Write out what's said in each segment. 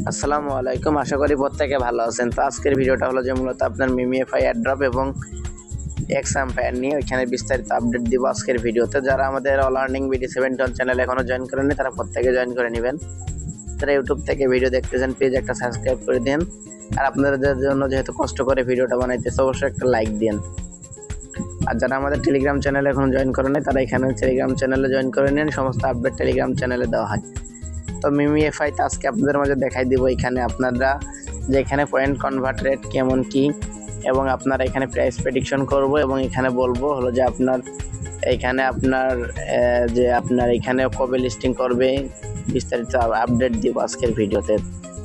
আসসালামু আলাইকুম, আশা করি প্রত্যেকে ভালো আছেন। তো আজকের ভিডিওটা হলো যে মূলত আপনার মিমিএফআই এয়ারড্রপ এবং এক্স এম্পায়ার নিয়ে ওইখানে বিস্তারিত আপডেট দিব আজকের ভিডিওতে। যারা আমাদের অল আর্নিং বিডি 7 চ্যানেল এখনো জয়েন করেননি তারা প্রত্যেকে জয়েন করে নেবেন। যারা ইউটিউব থেকে ভিডিও দেখতেছেন প্লিজ একটা সাবস্ক্রাইব করে দিন, আর আপনাদের জন্য যেহেতু কষ্ট করে ভিডিওটা বানাইতেছে অবশ্যই একটা লাইক দিন। আর যারা আমাদের টেলিগ্রাম চ্যানেলে এখন জয়েন করেন তারা এখানে টেলিগ্রাম চ্যানেলে জয়েন করে নিন, সমস্ত আপডেট টেলিগ্রাম চ্যানেলে দেওয়া হয়। তো মিমিএফআইতে আজকে আপনাদের মাঝে দেখাই দিব এখানে আপনারা যে এখানে পয়েন্ট কনভার্ট রেট কেমন কি, এবং আপনারা এখানে প্রাইস প্রেডিকশন করব এবং এখানে বলবো হলো যে আপনার এখানে কবে লিস্টিং করবে বিস্তারিত আপডেট দিব আজকের ভিডিওতে।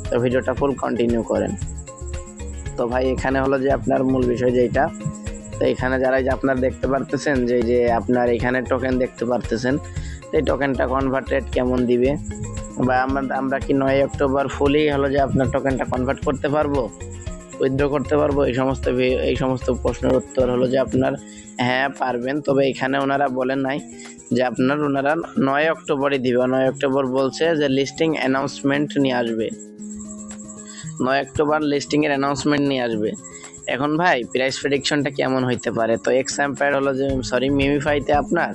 তো ভিডিওটা ফুল কন্টিনিউ করেন। তো ভাই এখানে হলো যে আপনার মূল বিষয় যেটা, তো এখানে যারা যে আপনারা দেখতে পারতেছেন যে আপনার এখানে টোকেন দেখতে পারতেছেন, এই টোকেনটা কনভার্ট রেট কেমন দিবে, বা আমরা কি 9 অক্টোবর ফুলি হলো যে আপনার টোকেনটা কনভার্ট করতে পারবো, উইথড্র করতে পারবো, এই সমস্ত প্রশ্নের উত্তর হলো যে আপনার হ্যাঁ পারবেন। তবে এখানে ওনারা বলেন নাই যে ওনারা 9 অক্টোবরই দিবে। 9 অক্টোবর বলছে যে লিস্টিং অ্যানাউন্সমেন্ট নিয়ে আসবে, 9 অক্টোবর লিস্টিংয়ের অ্যানাউন্সমেন্ট নিয়ে আসবে। এখন ভাই প্রাইস প্রেডিকশনটা কেমন হইতে পারে, তো এক্স এম্পায়ার হলো যে মিমিফাইতে আপনার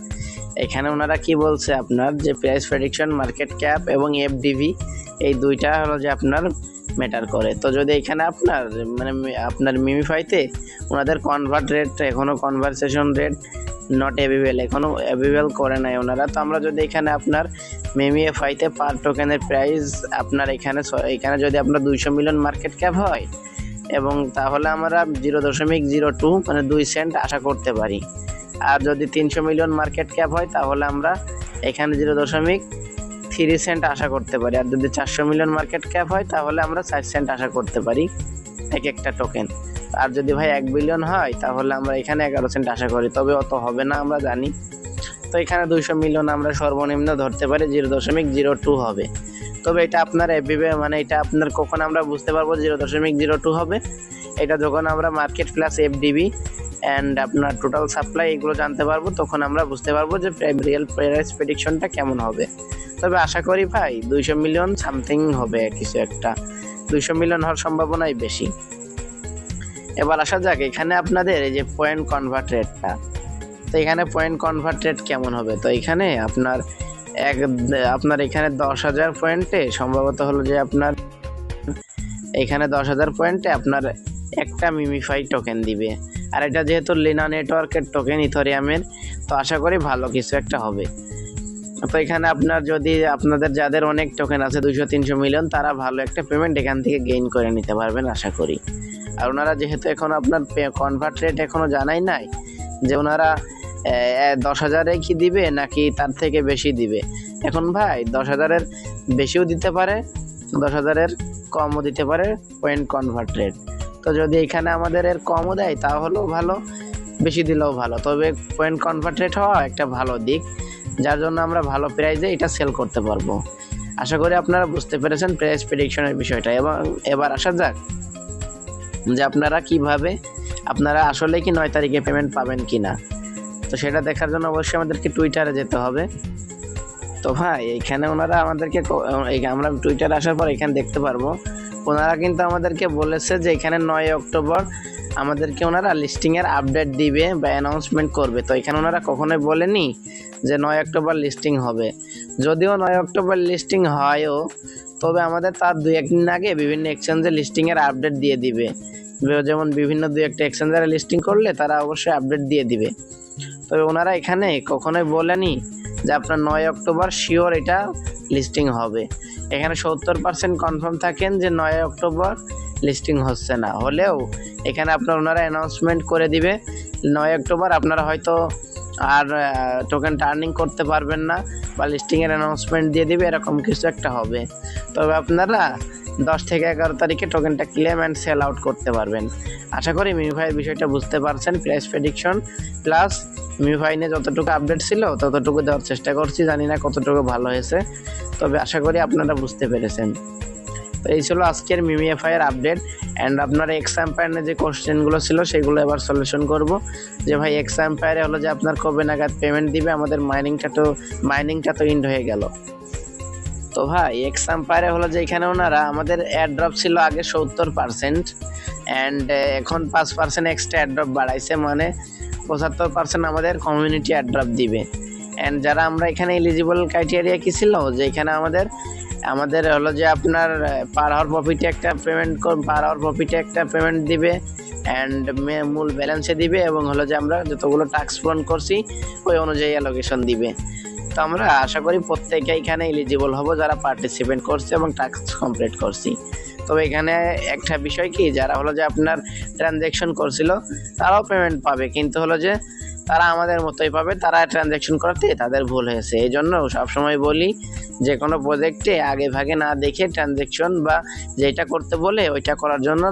এখানে ওনারা কি বলছে আপনার যে প্রাইস প্রেডিকশন, মার্কেট ক্যাপ এবং এফডিভি এই দুইটা হলো যে আপনার ম্যাটার করে। তো যদি এখানে আপনার মিমিফাইতে ওনাদের কনভার্ট রেট এখনও কনভারসেশন রেট নট অ্যাভেলেবল, এখনও অ্যাভেলেবল করে নাই ওনারা। তো আমরা যদি এখানে আপনার মিমিএফআইতে পার টোকেনের প্রাইস আপনার এখানে যদি আপনার 200 মিলিয়ন মার্কেট ক্যাপ হয় এবং তাহলে আমরা 0.02 মানে 2 সেন্ট আশা করতে পারি। আর যদি 300 মিলিয়ন মার্কেট ক্যাপ হয় তাহলে আমরা এখানে 0.3 সেন্ট আশা করতে পারি। আর যদি 400 মিলিয়ন মার্কেট ক্যাপ হয় তাহলে আমরা 4 সেন্ট আশা করতে পারি এক একটা টোকেন। আর যদি ভাই 1 বিলিয়ন হয় তাহলে আমরা এখানে 11 সেন্ট আশা করি, তবে অত হবে না আমরা জানি। তো এখানে 200 মিলিয়ন আমরা সর্বনিম্ন ধরতে পারি 0.02 হবে। তবে এটা আপনার এটা আপনার কখন আমরা বুঝতে পারবো 0.02 হবে, এটা যখন আমরা মার্কেট প্লাস এফডিবি অ্যান্ড আপনার টোটাল সাপ্লাই এগুলো জানতে পারবো, তখন আমরা বুঝতে পারবো যে রিয়েল প্রাইস প্রেডিকশনটা কেমন হবে। তবে আশা করি ভাই 200 মিলিয়ন সামথিং হবে, কিছু একটা 200 মিলিয়ন হওয়ার সম্ভাবনাই বেশি। এবার আসা যাক এখানে আপনাদের এই যে পয়েন্ট কনভার্ট রেটটা, তো এখানে পয়েন্ট কনভার্ট রেট কেমন হবে। তো এখানে আপনার এখানে 10,000 পয়েন্টে সম্ভবত হলো যে আপনার এখানে 10,000 পয়েন্টে আপনার একটা মিমিফাই টোকেন দিবে। আর এটা যেহেতু লিনা নেটওয়ার্কের টোকেন ইথেরিয়ামের, তো আশা করি ভালো কিছু একটা হবে। তো এখানে আপনাদের যাদের অনেক টোকেন আছে 200-300 মিলিয়ন, তারা ভালো একটা পেমেন্ট এখান থেকে গেইন করে নিতে পারবেন আশা করি। আর ওনারা যেহেতু এখন আপনার কনভার্ট রেট এখনও জানাই নাই যে ওনারা 10,000-এ কি দিবে নাকি তার থেকে বেশি দিবে। এখন ভাই 10,000-এর বেশিও দিতে পারে, 10,000-এর কমও দিতে পারে পয়েন্ট কনভার্ট রেট। তো যদি এখানে আমাদের এর কমও দেয় তাহলেও ভালো, বেশি দিলেও ভালো। তবে পয়েন্ট কনভার্ট রেট হওয়া একটা ভালো দিক, যার জন্য আমরা ভালো প্রাইসে এটা সেল করতে পারবো। আশা করি আপনারা বুঝতে পেরেছেন প্রাইস প্রেডিকশনের বিষয়টা। এবং এবার আসা যাক যে আপনারা আসলে কি 9 তারিখে পেমেন্ট পাবেন কিনা। তো সেটা দেখার জন্য অবশ্যই আমাদেরকে টুইটারে যেতে হবে। তো ভাই এইখানে ওনারা আমরা টুইটারে আসার পর এখানে দেখতে পারবো ওনারা কিন্তু আমাদেরকে বলেছে যে এখানে 9 অক্টোবর আমাদেরকে ওনারা লিস্টিংয়ের আপডেট দিবে বা অ্যানাউন্সমেন্ট করবে। তো এখানে ওনারা কখনোই বলেনি যে 9 অক্টোবর লিস্টিং হবে। যদিও 9 অক্টোবর লিস্টিং হয়ও, তবে আমাদের তার 2-1 দিন আগে বিভিন্ন এক্সচেঞ্জে লিস্টিংয়ের আপডেট দিয়ে দিবে। যেমন বিভিন্ন 2-1টা এক্সচেঞ্জারে লিস্টিং করলে তারা অবশ্যই আপডেট দিয়ে দিবে। তবে ওনারা এখানে কখনোই বলেনি যে আপনার 9 অক্টোবর শিওর এটা লিস্টিং হবে। এখানে 70% কনফার্ম থাকেন যে 9 অক্টোবর লিস্টিং হচ্ছে না, হলেও এখানে ওনারা অ্যানাউন্সমেন্ট করে দিবে 9 অক্টোবর আপনারা হয়তো আর টোকেনটা আর্নিং করতে পারবেন না, বা লিস্টিংয়ের অ্যানাউন্সমেন্ট দিয়ে দিবে, এরকম কিছু একটা হবে। তবে আপনারা 10 থেকে 11 তারিখে টোকেনটা ক্লেম অ্যান্ড সেল আউট করতে পারবেন। আশা করি মিমিফাইয়ের বিষয়টা বুঝতে পারছেন। প্রাইস প্রেডিকশন প্লাস মিমিফাই নিয়ে যতটুকু আপডেট ছিল ততটুকু দেওয়ার চেষ্টা করছি, জানি না কতটুকু ভালো হয়েছে, তবে আশা করি আপনারা বুঝতে পেরেছেন। তো এই ছিল আজকের মিমিএফআইয়ের আপডেট। অ্যান্ড আপনার এক্স এম্পায়ারে যে কোশ্চেনগুলো ছিল সেগুলো এবার সলিউশন করব। যে ভাই এক্স এম্পায়ারে হলো যে আপনার কবে নাগাদ পেমেন্ট দিবে, আমাদের মাইনিংটা তো ইন্ড হয়ে গেল। তো ভাই এক্সাম্পায়ারে হলো যে এখানে ওনারা আমাদের অ্যাড্রপ ছিল আগে 70% অ্যান্ড এখন 5% এক্সট্রা অ্যাড্রপ বাড়াইছে, মানে 75% আমাদের কমিউনিটি অ্যাড্রপ দিবে। অ্যান্ড যারা আমরা এখানে এলিজিবল ক্রাইটেরিয়া কি ছিল যে এখানে আমাদের হলো যে আপনার পার আওয়ার প্রফিটে একটা পেমেন্ট দিবে অ্যান্ড মূল ব্যালেন্সে দিবে, এবং হলো যে আমরা যতগুলো টাস্ক পূরণ করছি ওই অনুযায়ী অ্যালোকেশন দিবে। তো আমরা আশা করি প্রত্যেকে এখানে এলিজিবল হব যারা পার্টিসিপেট করছে এবং টাস্ক কমপ্লিট করছি। তবে এখানে একটা বিষয় কি, যারা হলো যে আপনার ট্রানজ্যাকশন করছিল তারাও পেমেন্ট পাবে, কিন্তু হলো যে তারা আমাদের মতোই পাবে, তারা ট্রানজ্যাকশন করতে তাদের ভুল হয়েছে। এই জন্য সবসময় বলি যে কোনো প্রজেক্টে আগে ভাগে না দেখে ট্রানজ্যাকশন বা যেটা করতে বলে ওইটা করার জন্য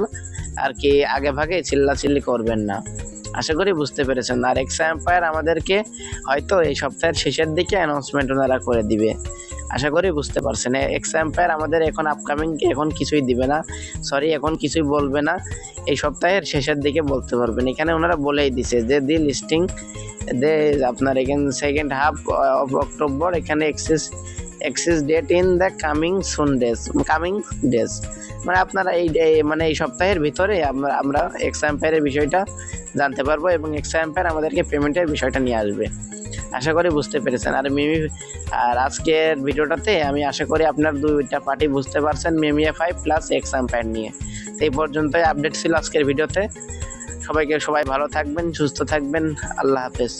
আর কি আগে ভাগে চিল্লাচিল্লি করবেন না। আশা করি বুঝতে পেরেছেন। আর এক্সাম্পায়ার আমাদেরকে হয়তো এই সপ্তাহের শেষের দিকে অ্যানাউন্সমেন্ট ওনারা করে দিবে, আশা করি বুঝতে পারছেন। এক্সাম্পায়ার আমাদের এখন এখন কিছুই দিবে না, এখন কিছুই বলবে না, এই সপ্তাহের শেষের দিকে বলতে পারবেন। এখানে ওনারা বলেই দিছে যে দি লিস্টিং আপনার এখানে সেকেন্ড হাফ অফ অক্টোবর, এখানে axis date in the coming days, মানে আপনারা এই সপ্তাহের ভিতরে আমরা এক্সাম্পায়ারের বিষয়টা জানতে পারবো এবং এক্সাম্পায়ার আমাদেরকে পেমেন্টের বিষয়টা নিয়ে আসবে। আশা করি বুঝতে পেরেছেন। আর আজকের ভিডিওটাতে আমি আশা করি আপনার দুইটা পার্টি বুঝতে পারছেন, মেমিএফআই প্লাস এক্সাম্পায়ার নিয়ে। তো এই পর্যন্তই আপডেট ছিল আজকের ভিডিওতে। সবাই ভালো থাকবেন, সুস্থ থাকবেন, আল্লাহ হাফেজ।